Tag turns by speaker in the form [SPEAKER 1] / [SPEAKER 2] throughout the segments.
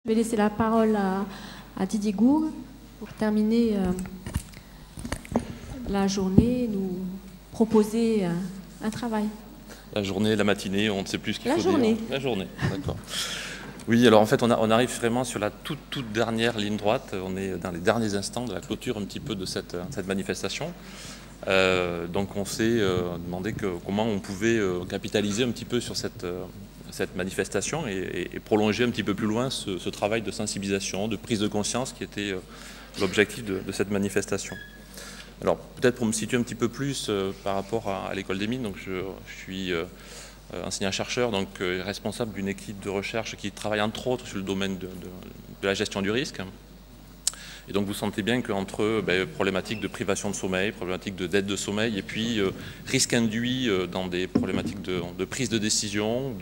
[SPEAKER 1] Je vais laisser la parole à Didier Gourg pour terminer la journée, nous proposer un travail.
[SPEAKER 2] La journée, la matinée, on ne sait plus ce qu'il faut dire.
[SPEAKER 1] La journée,
[SPEAKER 2] d'accord. Oui, alors en fait, on arrive vraiment sur la toute dernière ligne droite. On est dans les derniers instants de la clôture un petit peu de cette manifestation. Donc on s'est demandé comment on pouvait capitaliser un petit peu sur cette manifestation et prolonger un petit peu plus loin ce travail de sensibilisation, de prise de conscience qui était l'objectif de cette manifestation. Alors peut-être pour me situer un petit peu plus par rapport à l'école des mines, donc je suis enseignant-chercheur, donc responsable d'une équipe de recherche qui travaille entre autres sur le domaine de la gestion du risque. Et donc vous sentez bien qu'entre problématiques de privation de sommeil, problématiques de dette de sommeil et puis risque induit dans des problématiques de prise de décision,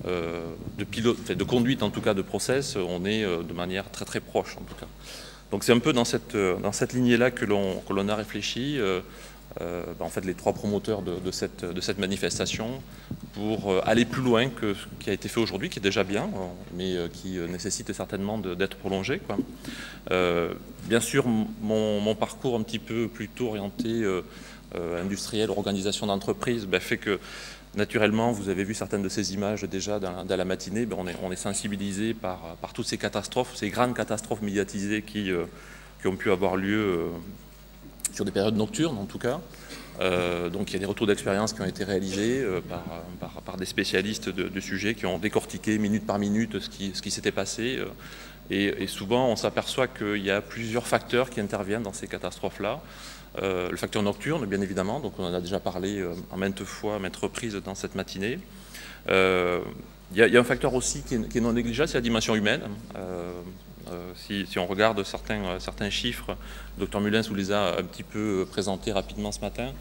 [SPEAKER 2] de conduite en tout cas de process, on est de manière très très proche en tout cas. Donc c'est un peu dans cette lignée-là que l'on a réfléchi, en fait les trois promoteurs de cette manifestation, pour aller plus loin que ce qui a été fait aujourd'hui, qui est déjà bien, mais qui nécessite certainement d'être prolongé, quoi. Bien sûr, mon parcours un petit peu plutôt orienté industriel, organisation d'entreprise, fait que naturellement, vous avez vu certaines de ces images déjà dans la matinée, on est sensibilisé par toutes ces catastrophes, ces grandes catastrophes médiatisées qui ont pu avoir lieu sur des périodes nocturnes en tout cas. Donc il y a des retours d'expérience qui ont été réalisés par des spécialistes du sujet qui ont décortiqué minute par minute ce qui s'était passé. Et souvent, on s'aperçoit qu'il y a plusieurs facteurs qui interviennent dans ces catastrophes-là. Le facteur nocturne, bien évidemment, donc on en a déjà parlé en maintes fois, à maintes reprises dans cette matinée. Il y a un facteur aussi qui est non négligeable, c'est la dimension humaine. Si on regarde certains chiffres, le Dr Mullins vous les a un petit peu présentés rapidement ce matin,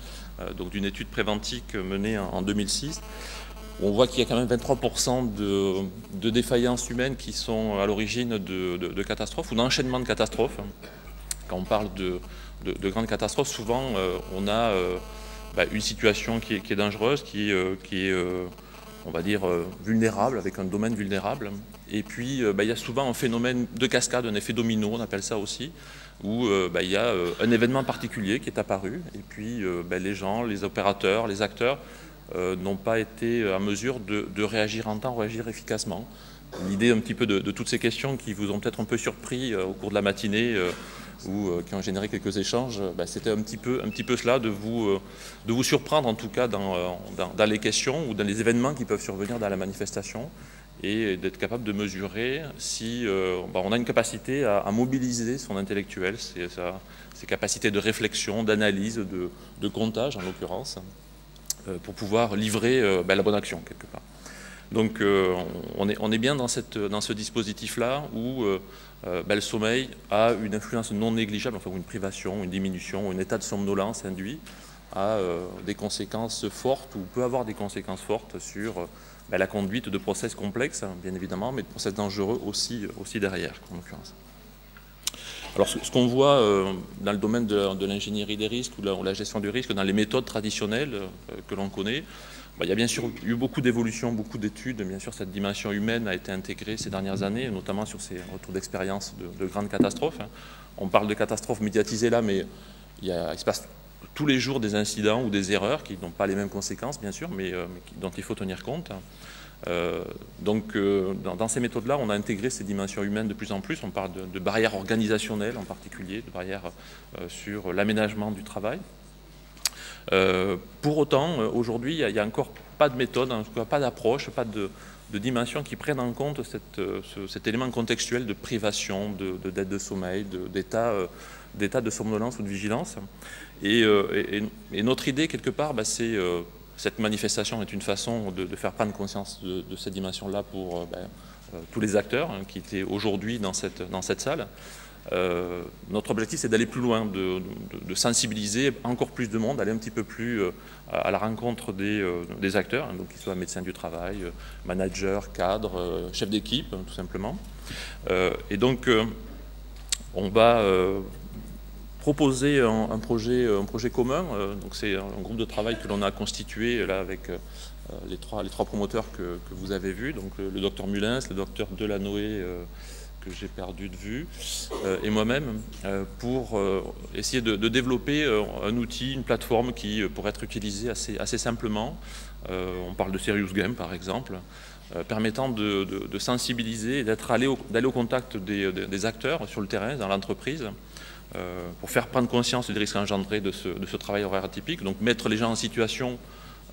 [SPEAKER 2] donc d'une étude préventique menée en 2006. On voit qu'il y a quand même 23% de défaillances humaines qui sont à l'origine de catastrophes ou d'enchaînement de catastrophes. Quand on parle de grandes catastrophes, souvent on a une situation qui est dangereuse, qui est on va dire vulnérable, avec un domaine vulnérable. Et puis il y a souvent un phénomène de cascade, un effet domino, on appelle ça aussi, où il y a un événement particulier qui est apparu, et puis les gens, les opérateurs, les acteurs n'ont pas été en mesure de réagir en temps, réagir efficacement. L'idée un petit peu de toutes ces questions qui vous ont peut-être un peu surpris au cours de la matinée ou qui ont généré quelques échanges, c'était un petit peu cela, de vous surprendre en tout cas dans les questions ou dans les événements qui peuvent survenir dans la manifestation et d'être capable de mesurer si on a une capacité à mobiliser son intellectuel, ses capacités de réflexion, d'analyse, de comptage en l'occurrence, pour pouvoir livrer la bonne action quelque part. Donc on est bien dans ce dispositif-là où le sommeil a une influence non négligeable, enfin une privation, une diminution, un état de somnolence induit a des conséquences fortes ou peut avoir des conséquences fortes sur la conduite de process complexes, bien évidemment, mais de process dangereux aussi derrière, en l'occurrence. Alors ce qu'on voit dans le domaine de l'ingénierie des risques ou la gestion du risque, dans les méthodes traditionnelles que l'on connaît, il y a bien sûr eu beaucoup d'évolutions, beaucoup d'études. Bien sûr, cette dimension humaine a été intégrée ces dernières années, notamment sur ces retours d'expérience de grandes catastrophes. On parle de catastrophes médiatisées là, mais il se passe tous les jours des incidents ou des erreurs qui n'ont pas les mêmes conséquences, bien sûr, mais dont il faut tenir compte. Donc dans ces méthodes-là, on a intégré ces dimensions humaines de plus en plus. On parle de barrières organisationnelles en particulier, de barrières sur l'aménagement du travail. Pour autant, aujourd'hui, il n'y a encore pas de méthode, en tout cas pas d'approche, pas de dimension qui prennent en compte cet élément contextuel de privation, de dette de sommeil, d'état de somnolence ou de vigilance. Et notre idée, quelque part, c'est cette manifestation est une façon de faire prendre conscience de cette dimension-là pour tous les acteurs qui étaient aujourd'hui dans cette salle. Notre objectif, c'est d'aller plus loin, de sensibiliser encore plus de monde, d'aller un petit peu plus à la rencontre des acteurs, donc qu'ils soient médecins du travail, managers, cadres, chefs d'équipe, tout simplement. Et donc, on va proposer un projet commun. Donc c'est un groupe de travail que l'on a constitué là avec les trois promoteurs que vous avez vus, donc le docteur Mullins, le docteur Delanoë que j'ai perdu de vue, et moi-même, pour essayer de développer un outil, une plateforme qui pourrait être utilisée assez simplement. On parle de Serious Game par exemple, permettant de sensibiliser et d'aller au contact des acteurs sur le terrain, dans l'entreprise, pour faire prendre conscience des risques engendrés de ce travail horaire atypique, donc mettre les gens en situation,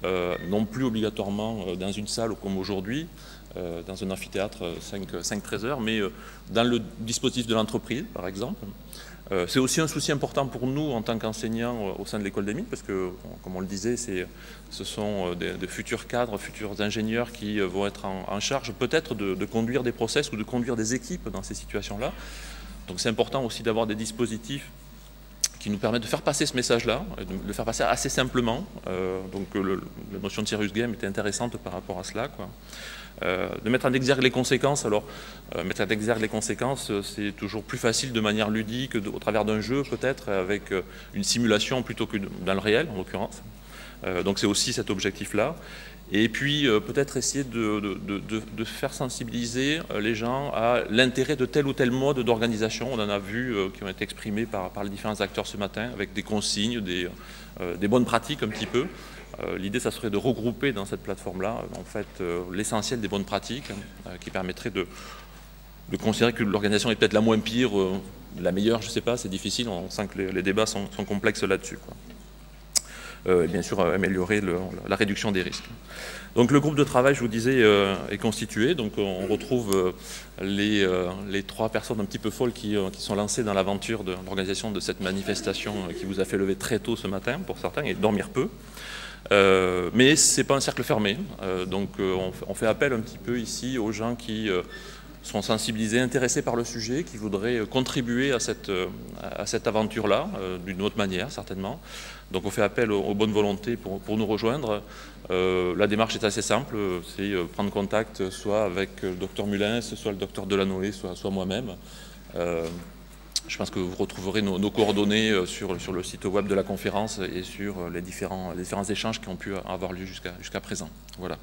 [SPEAKER 2] non plus obligatoirement dans une salle comme aujourd'hui, dans un amphithéâtre 5-13 heures, mais dans le dispositif de l'entreprise, par exemple. C'est aussi un souci important pour nous en tant qu'enseignants au sein de l'école des mines, parce que, comme on le disait, ce sont de futurs cadres, futurs ingénieurs qui vont être en charge peut-être de conduire des process ou de conduire des équipes dans ces situations-là. Donc c'est important aussi d'avoir des dispositifs qui nous permettent de faire passer ce message-là, de le faire passer assez simplement. Donc la notion de Serious Game était intéressante par rapport à cela, quoi. De mettre en exergue les conséquences. Alors, mettre en exergue les conséquences, c'est toujours plus facile de manière ludique, au travers d'un jeu peut-être, avec une simulation plutôt que dans le réel, en l'occurrence. Donc c'est aussi cet objectif-là. Et puis peut-être essayer de faire sensibiliser les gens à l'intérêt de tel ou tel mode d'organisation. On en a vu qui ont été exprimés par les différents acteurs ce matin, avec des consignes, des bonnes pratiques un petit peu. L'idée, ça serait de regrouper dans cette plateforme-là, en fait, l'essentiel des bonnes pratiques, qui permettrait de considérer que l'organisation est peut-être la moins pire, la meilleure, je ne sais pas, c'est difficile, on sent que les débats sont complexes là-dessus, quoi. Bien sûr, améliorer la réduction des risques. Donc le groupe de travail, je vous disais, est constitué. Donc on retrouve les 3 personnes un petit peu folles qui sont lancées dans l'aventure de l'organisation de cette manifestation qui vous a fait lever très tôt ce matin, pour certains, et dormir peu. Mais ce n'est pas un cercle fermé. Donc on fait appel un petit peu ici aux gens qui sont sensibilisés, intéressés par le sujet, qui voudraient contribuer à cette aventure-là, d'une autre manière certainement. Donc on fait appel aux bonnes volontés pour nous rejoindre. La démarche est assez simple, c'est prendre contact soit avec le docteur Mulins, soit le docteur Delanoë, soit moi-même. Je pense que vous retrouverez nos coordonnées sur le site web de la conférence et sur les différents échanges qui ont pu avoir lieu jusqu'à présent. Voilà.